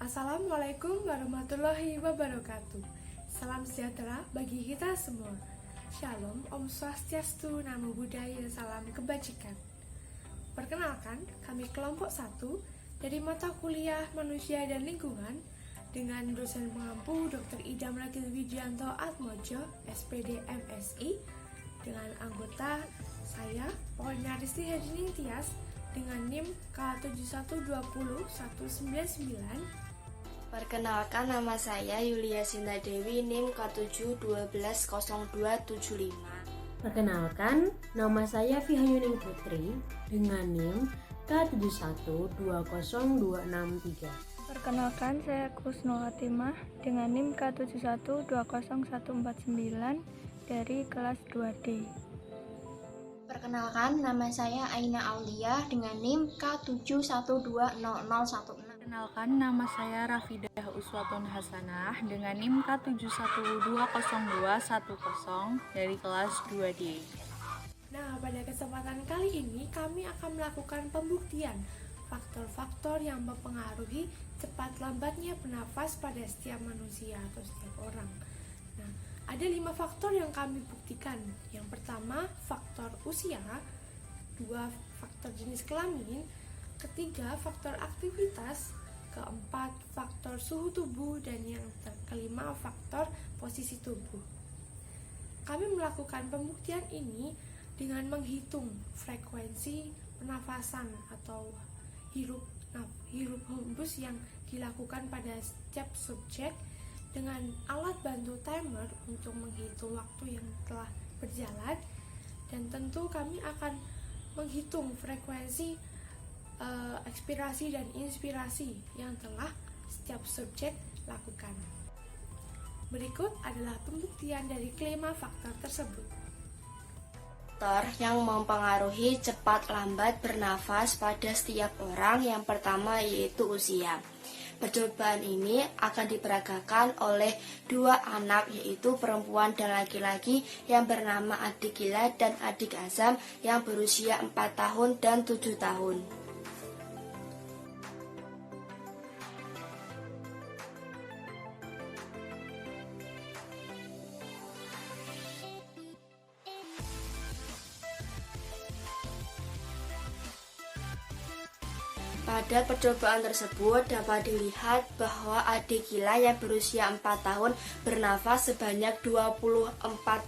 Assalamualaikum warahmatullahi wabarakatuh. Salam sejahtera bagi kita semua. Shalom, Om Swastiastu, Namo Buddhaya, salam kebajikan. Perkenalkan, kami kelompok 1 dari mata kuliah Manusia dan Lingkungan dengan dosen pengampu Dr. Idam Radil Widianto Atmojo, SPD MSI, dengan anggota saya, Polnya Risti Hadining Tias, dengan NIM K7120-199. Perkenalkan, nama saya Yulia Sinta Dewi, NIM K7120275. Perkenalkan, nama saya Vihayuning Putri dengan NIM K71202663. Perkenalkan, saya Kusno Hatimah dengan NIM K71201149 dari kelas 2D. Perkenalkan, nama saya Aina Aulia dengan NIM K71200016. Perkenalkan, nama saya Rafidah Uswatun Hasanah dengan NIM K71202110 dari kelas 2D. Nah, pada kesempatan kali ini kami akan melakukan pembuktian faktor-faktor yang mempengaruhi cepat lambatnya bernafas pada setiap manusia atau setiap orang. Nah, ada 5 faktor yang kami buktikan. Yang pertama, faktor usia, 2 faktor jenis kelamin, ketiga faktor aktivitas, keempat faktor suhu tubuh, dan yang kelima faktor posisi tubuh. Kami melakukan pembuktian ini dengan menghitung frekuensi pernafasan atau hirup hembus yang dilakukan pada setiap subjek dengan alat bantu timer untuk menghitung waktu yang telah berjalan, dan tentu kami akan menghitung frekuensi ekspirasi dan inspirasi yang telah setiap subjek lakukan. Berikut adalah pembuktian dari kelima faktor tersebut. Faktor yang mempengaruhi cepat lambat bernafas pada setiap orang yang pertama yaitu usia. Percobaan ini akan diperagakan oleh 2 anak, yaitu perempuan dan laki-laki yang bernama Adik Gila dan Adik Azam yang berusia 4 tahun dan 7 tahun. Pada percobaan tersebut dapat dilihat bahwa Adik Gila yang berusia 4 tahun bernafas sebanyak 24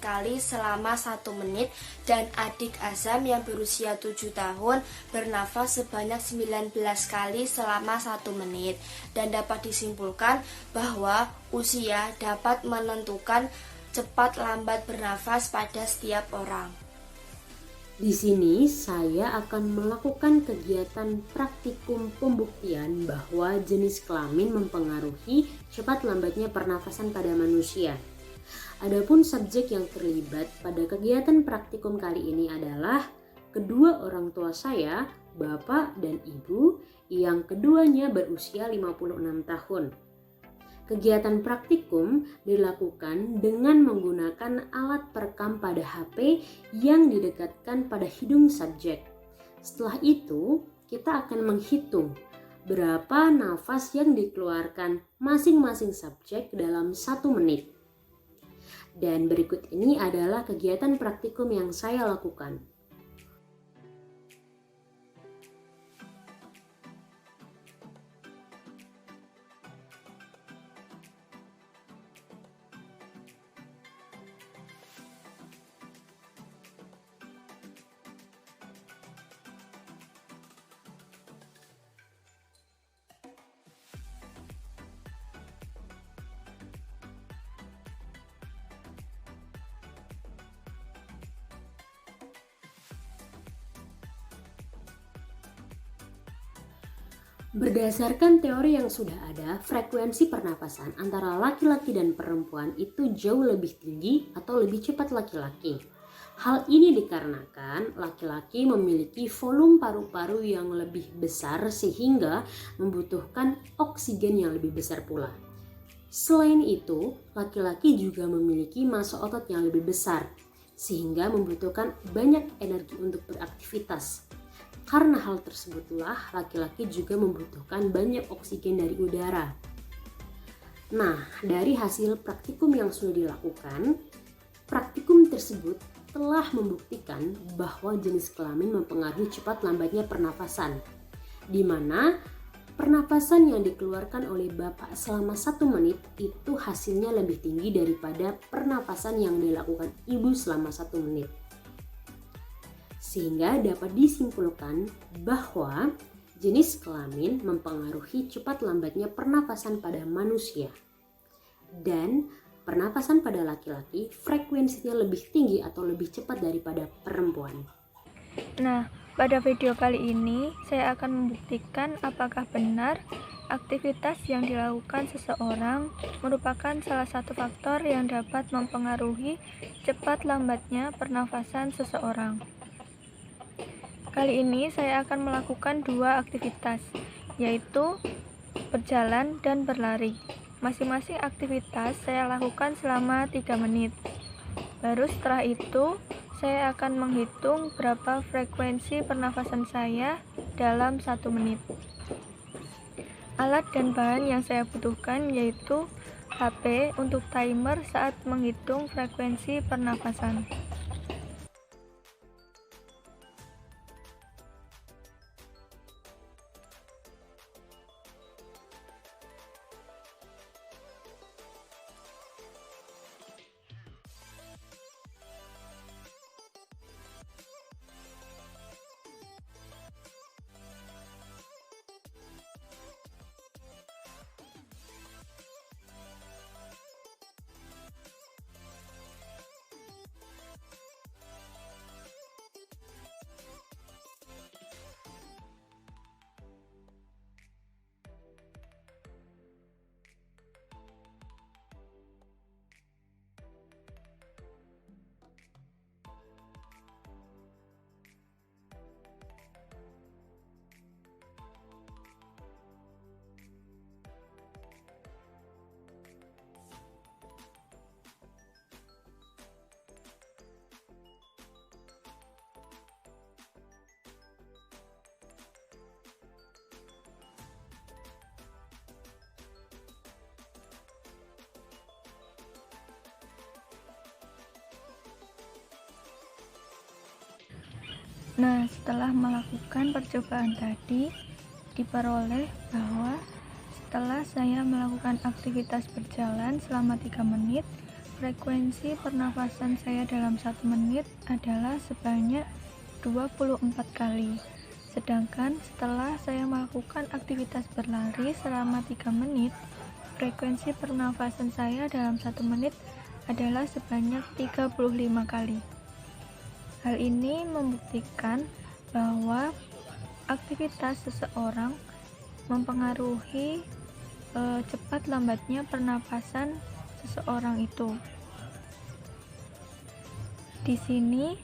kali selama 1 menit dan Adik Azam yang berusia 7 tahun bernafas sebanyak 19 kali selama 1 menit. Dan dapat disimpulkan bahwa usia dapat menentukan cepat lambat bernafas pada setiap orang. Di sini saya akan melakukan kegiatan praktikum pembuktian bahwa jenis kelamin mempengaruhi cepat lambatnya pernafasan pada manusia. Adapun subjek yang terlibat pada kegiatan praktikum kali ini adalah kedua orang tua saya, bapak dan ibu, yang keduanya berusia 56 tahun. Kegiatan praktikum dilakukan dengan menggunakan alat perekam pada HP yang didekatkan pada hidung subjek. Setelah itu, kita akan menghitung berapa nafas yang dikeluarkan masing-masing subjek dalam 1 menit. Dan berikut ini adalah kegiatan praktikum yang saya lakukan. Berdasarkan teori yang sudah ada, frekuensi pernapasan antara laki-laki dan perempuan itu jauh lebih tinggi atau lebih cepat laki-laki. Hal ini dikarenakan laki-laki memiliki volume paru-paru yang lebih besar sehingga membutuhkan oksigen yang lebih besar pula. Selain itu, laki-laki juga memiliki massa otot yang lebih besar sehingga membutuhkan banyak energi untuk beraktivitas. Karena hal tersebutlah laki-laki juga membutuhkan banyak oksigen dari udara. Nah, dari hasil praktikum yang sudah dilakukan, praktikum tersebut telah membuktikan bahwa jenis kelamin mempengaruhi cepat lambatnya pernafasan, di mana pernapasan yang dikeluarkan oleh bapak selama 1 menit itu hasilnya lebih tinggi daripada pernapasan yang dilakukan ibu selama 1 menit. Sehingga dapat disimpulkan bahwa jenis kelamin mempengaruhi cepat lambatnya pernapasan pada manusia. Dan pernapasan pada laki-laki frekuensinya lebih tinggi atau lebih cepat daripada perempuan. Nah, pada video kali ini saya akan membuktikan apakah benar aktivitas yang dilakukan seseorang merupakan salah satu faktor yang dapat mempengaruhi cepat lambatnya pernafasan seseorang. Kali ini saya akan melakukan 2 aktivitas, yaitu berjalan dan berlari. Masing-masing aktivitas saya lakukan selama 3 menit. Baru setelah itu, saya akan menghitung berapa frekuensi pernafasan saya dalam 1 menit. Alat dan bahan yang saya butuhkan yaitu HP untuk timer saat menghitung frekuensi pernafasan. Nah, setelah melakukan percobaan tadi, diperoleh bahwa setelah saya melakukan aktivitas berjalan selama 3 menit, frekuensi pernafasan saya dalam 1 menit adalah sebanyak 24 kali. Sedangkan setelah saya melakukan aktivitas berlari selama 3 menit, frekuensi pernafasan saya dalam 1 menit adalah sebanyak 35 kali. Hal ini membuktikan bahwa aktivitas seseorang mempengaruhi cepat lambatnya pernapasan seseorang itu. Di sini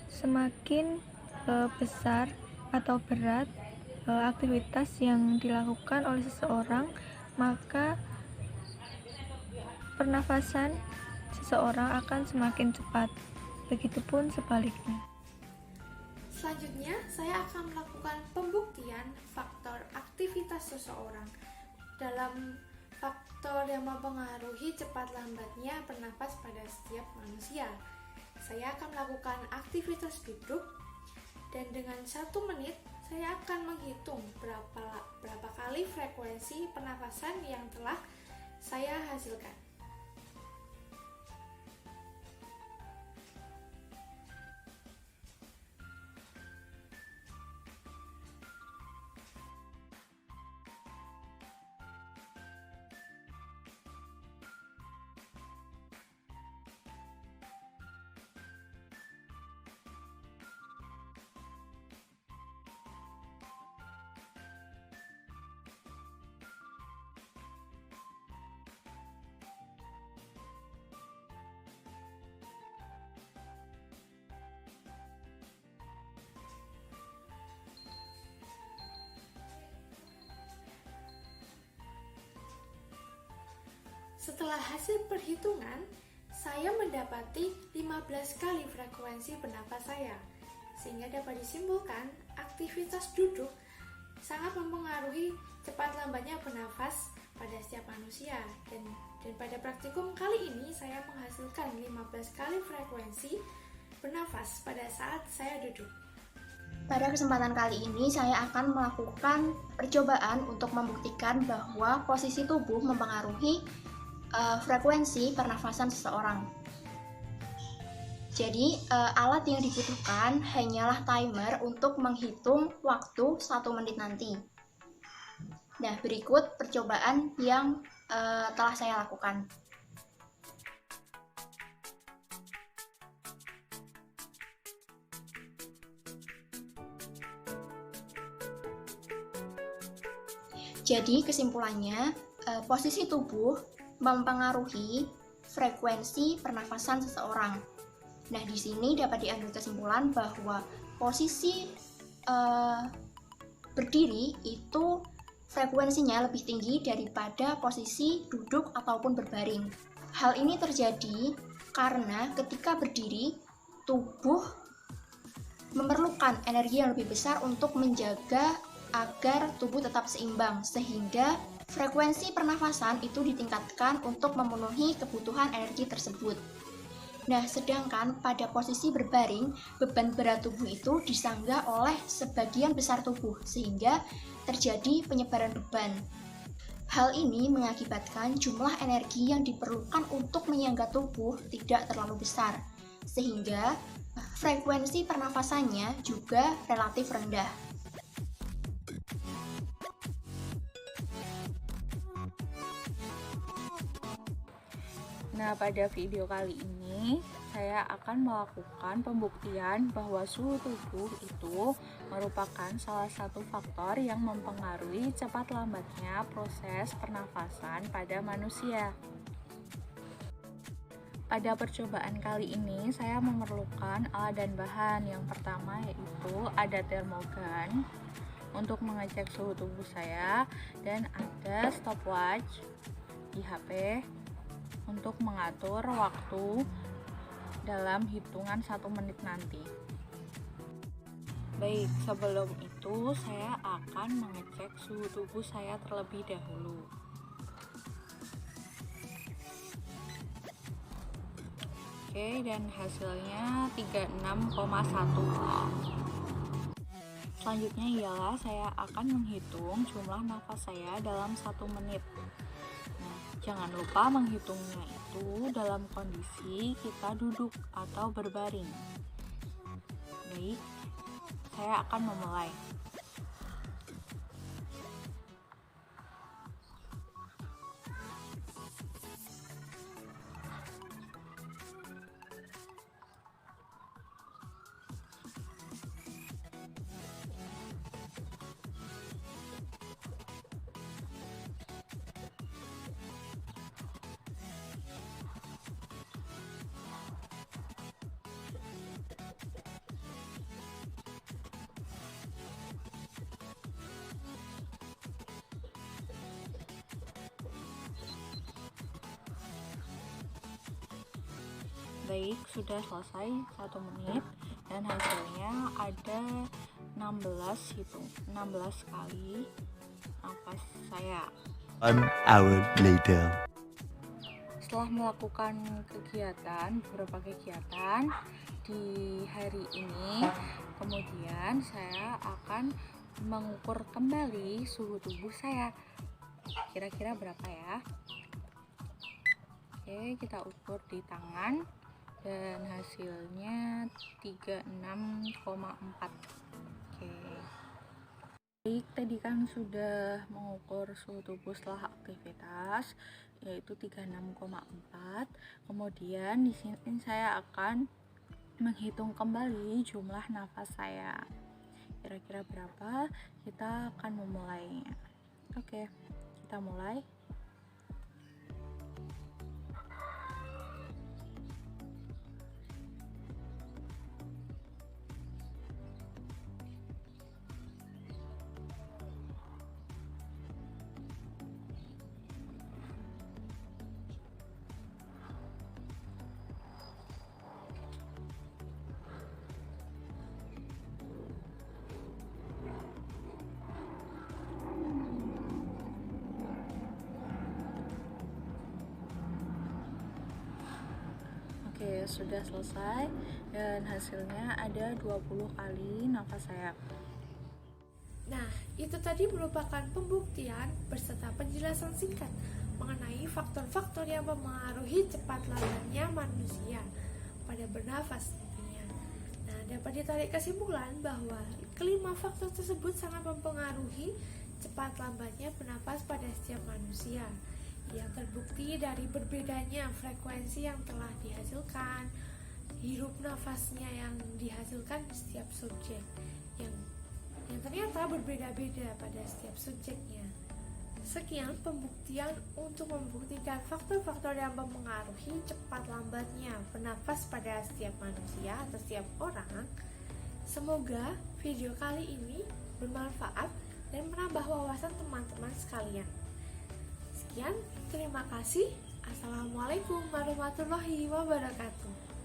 semakin besar atau berat aktivitas yang dilakukan oleh seseorang, maka pernafasan seseorang akan semakin cepat. Begitupun sebaliknya. Selanjutnya, saya akan melakukan pembuktian faktor aktivitas seseorang dalam faktor yang mempengaruhi cepat lambatnya bernafas pada setiap manusia. Saya akan melakukan aktivitas duduk dan dengan 1 menit saya akan menghitung berapa kali frekuensi pernafasan yang telah saya hasilkan. Setelah hasil perhitungan, saya mendapati 15 kali frekuensi bernafas saya, sehingga dapat disimpulkan aktivitas aktivitas duduk sangat mempengaruhi cepat lambatnya bernafas pada setiap manusia. Dan pada praktikum kali ini saya menghasilkan 15 kali frekuensi bernafas pada saat saya duduk. Pada kesempatan kali ini saya akan melakukan percobaan untuk membuktikan bahwa posisi tubuh mempengaruhi frekuensi pernafasan seseorang. Jadi alat yang dibutuhkan hanyalah timer untuk menghitung waktu 1 menit nanti. Nah, berikut percobaan yang telah saya lakukan. Jadi kesimpulannya, posisi tubuh mempengaruhi frekuensi pernafasan seseorang. Nah, di sini dapat diambil kesimpulan bahwa posisi berdiri itu frekuensinya lebih tinggi daripada posisi duduk ataupun berbaring. Hal ini terjadi karena ketika berdiri, tubuh memerlukan energi yang lebih besar untuk menjaga agar tubuh tetap seimbang, sehingga frekuensi pernafasan itu ditingkatkan untuk memenuhi kebutuhan energi tersebut. Nah, sedangkan pada posisi berbaring, beban berat tubuh itu disanggah oleh sebagian besar tubuh, sehingga terjadi penyebaran beban. Hal ini mengakibatkan jumlah energi yang diperlukan untuk menyangga tubuh tidak terlalu besar, sehingga frekuensi pernafasannya juga relatif rendah. Nah, pada video kali ini saya akan melakukan pembuktian bahwa suhu tubuh itu merupakan salah satu faktor yang mempengaruhi cepat lambatnya proses pernafasan pada manusia. Pada percobaan kali ini saya memerlukan alat dan bahan. Yang pertama yaitu ada termogan untuk mengecek suhu tubuh saya, dan ada stopwatch di HP untuk mengatur waktu dalam hitungan 1 menit nanti. Baik, sebelum itu saya akan mengecek suhu tubuh saya terlebih dahulu. Oke, dan hasilnya 36,1. Selanjutnya ialah saya akan menghitung jumlah nafas saya dalam 1 menit. Jangan lupa menghitungnya itu dalam kondisi kita duduk atau berbaring. Baik, saya akan memulai. Baik, sudah selesai 1 menit dan hasilnya ada 16 kali nafas saya. 1 hour later. Setelah melakukan beberapa kegiatan di hari ini, kemudian saya akan mengukur kembali suhu tubuh saya. Kira-kira berapa ya? Oke, kita ukur di tangan dan hasilnya 36,4. Oke. Baik, tadi kan sudah mengukur suhu tubuh setelah aktivitas, yaitu 36,4. Kemudian di sini saya akan menghitung kembali jumlah nafas saya. Kira-kira berapa? Kita akan memulainya. Oke, kita mulai. Oke, sudah selesai dan hasilnya ada 20 kali nafas sayap. Nah, itu tadi merupakan pembuktian beserta penjelasan singkat mengenai faktor-faktor yang mempengaruhi cepat lambatnya manusia pada bernafas tentunya. Nah, dapat ditarik kesimpulan bahwa kelima faktor tersebut sangat mempengaruhi cepat lambatnya bernafas pada setiap manusia, yang terbukti dari berbedanya frekuensi yang telah dihasilkan, hirup nafasnya yang dihasilkan setiap subjek, yang ternyata berbeda-beda pada setiap subjeknya. Sekian pembuktian untuk membuktikan faktor-faktor yang mempengaruhi cepat lambatnya bernafas pada setiap manusia atau setiap orang. Semoga video kali ini bermanfaat dan menambah wawasan teman-teman sekalian. Sekian, terima kasih. Assalamualaikum warahmatullahi wabarakatuh.